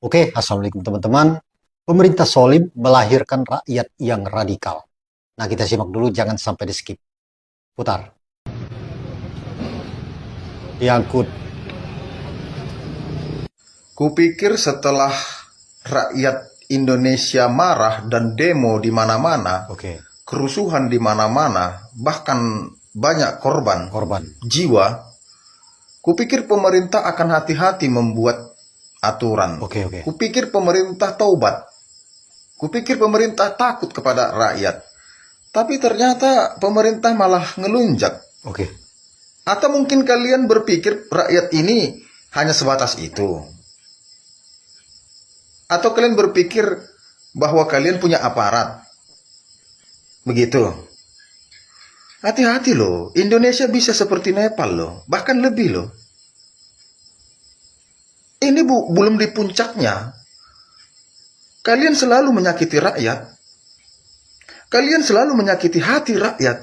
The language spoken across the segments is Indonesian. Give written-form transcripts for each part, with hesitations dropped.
Oke, assalamualaikum teman-teman. Pemerintah Solim melahirkan rakyat yang radikal. Nah, kita simak dulu, jangan sampai di skip. Putar. Diangkut. Kupikir setelah rakyat Indonesia marah dan demo di mana-mana, Oke, kerusuhan di mana-mana, bahkan banyak korban jiwa, kupikir pemerintah akan hati-hati membuat aturan. Oke. Kupikir pemerintah taubat. Kupikir pemerintah takut kepada rakyat. Tapi ternyata pemerintah malah ngelunjak. Oke. Atau mungkin kalian berpikir rakyat ini hanya sebatas itu. Atau kalian berpikir bahwa kalian punya aparat. Begitu. Hati-hati loh, Indonesia bisa seperti Nepal loh, bahkan lebih loh. Ini belum di puncaknya. Kalian selalu menyakiti rakyat. Kalian selalu menyakiti hati rakyat.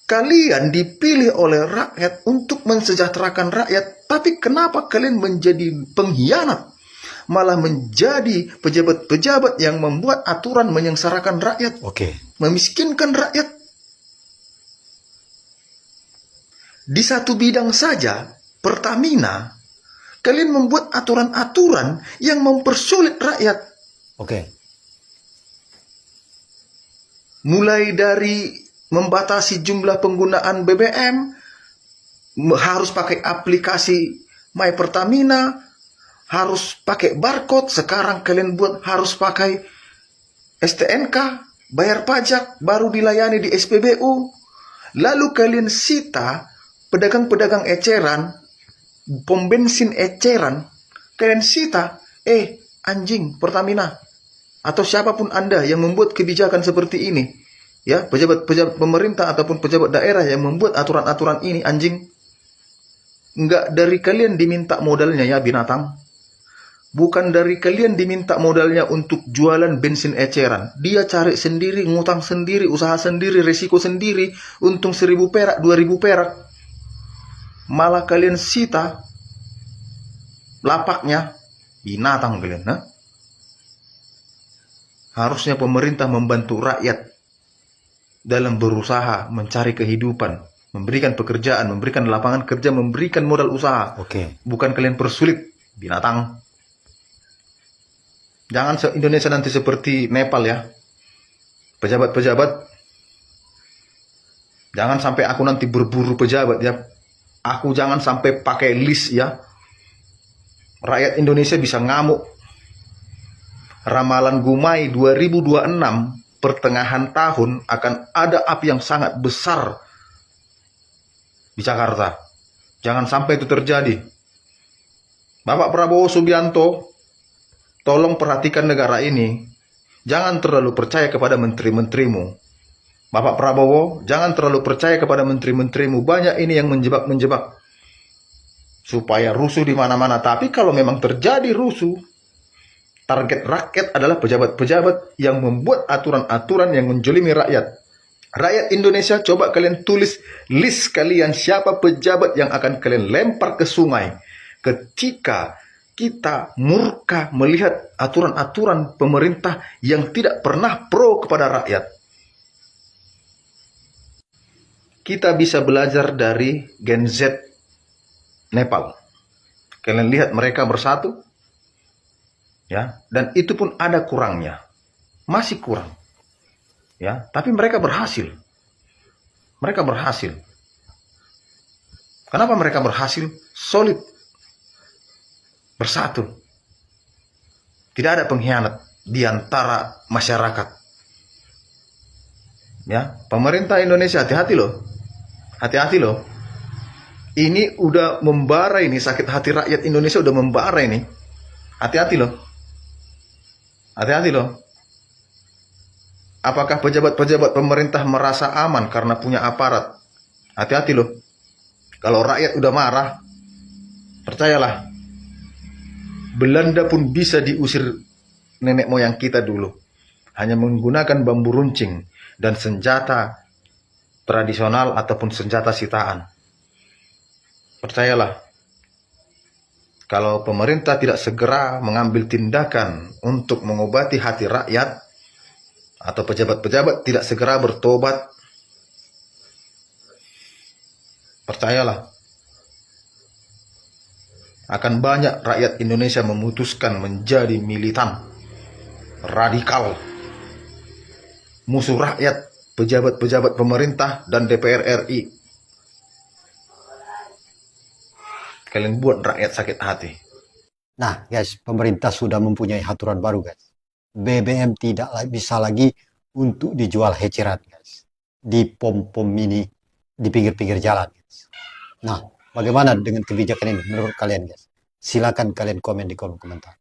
Kalian dipilih oleh rakyat untuk mensejahterakan rakyat, tapi kenapa kalian menjadi pengkhianat? Malah menjadi pejabat-pejabat yang membuat aturan menyengsarakan rakyat, memiskinkan rakyat. Di satu bidang saja, Pertamina, kalian membuat aturan-aturan yang mempersulit rakyat. Mulai dari membatasi jumlah penggunaan BBM, harus pakai aplikasi My Pertamina, harus pakai barcode. Sekarang kalian buat harus pakai STNK, bayar pajak, baru dilayani di SPBU. Lalu kalian sita pedagang-pedagang eceran, pom bensin eceran, kalian sita, anjing Pertamina, atau siapapun Anda yang membuat kebijakan seperti ini, ya, pejabat-pejabat pemerintah ataupun pejabat daerah yang membuat aturan-aturan ini, anjing. Enggak dari kalian diminta modalnya ya binatang. Bukan dari kalian diminta modalnya untuk jualan bensin eceran. Dia cari sendiri, ngutang sendiri, usaha sendiri, resiko sendiri, untung 1.000 perak, 2.000 perak. Malah kalian sita lapaknya, binatang kalian. Harusnya pemerintah membantu rakyat dalam berusaha mencari kehidupan, memberikan pekerjaan, memberikan lapangan kerja, memberikan modal usaha. Bukan kalian persulit, binatang. Jangan Indonesia nanti seperti Nepal ya. Pejabat-pejabat, jangan sampai aku nanti berburu pejabat ya. Aku jangan sampai pakai list ya. Rakyat Indonesia bisa ngamuk. Ramalan Gumai 2026, pertengahan tahun akan ada api yang sangat besar di Jakarta. Jangan sampai itu terjadi. Bapak Prabowo Subianto, tolong perhatikan negara ini. Jangan terlalu percaya kepada menteri-menterimu. Bapak Prabowo, jangan terlalu percaya kepada menteri-menterimu. Banyak ini yang menjebak-menjebak supaya rusuh di mana-mana. Tapi kalau memang terjadi rusuh, target rakyat adalah pejabat-pejabat yang membuat aturan-aturan yang menjolimi rakyat. Rakyat Indonesia, coba kalian tulis list kalian siapa pejabat yang akan kalian lempar ke sungai ketika kita murka melihat aturan-aturan pemerintah yang tidak pernah pro kepada rakyat. Kita bisa belajar dari Gen Z Nepal. Kalian lihat mereka bersatu, ya, dan itu pun ada kurangnya, masih kurang, ya, tapi mereka berhasil. Mereka berhasil. Kenapa mereka berhasil? Solid, bersatu. Tidak ada pengkhianat di antara masyarakat. Ya, pemerintah Indonesia hati-hati loh. Hati-hati loh. Ini udah membara ini, sakit hati rakyat Indonesia udah membara ini. Hati-hati loh. Hati-hati loh. Apakah pejabat-pejabat pemerintah merasa aman karena punya aparat? Hati-hati loh. Kalau rakyat udah marah, percayalah, Belanda pun bisa diusir nenek moyang kita dulu. Hanya menggunakan bambu runcing dan senjata tradisional ataupun senjata sitaan. Percayalah, Kalau pemerintah tidak segera mengambil tindakan untuk mengobati hati rakyat, atau pejabat-pejabat tidak segera bertobat, percayalah, akan banyak rakyat Indonesia memutuskan menjadi militan, radikal, musuh rakyat, pejabat-pejabat pemerintah dan DPR RI. Kalian buat rakyat sakit hati. Nah, guys, pemerintah sudah mempunyai aturan baru, guys. BBM tidak bisa lagi untuk dijual heceran, guys. Di pom-pom mini, di pinggir-pinggir jalan, guys. Nah, bagaimana dengan kebijakan ini menurut kalian, guys? Silakan kalian komen di kolom komentar.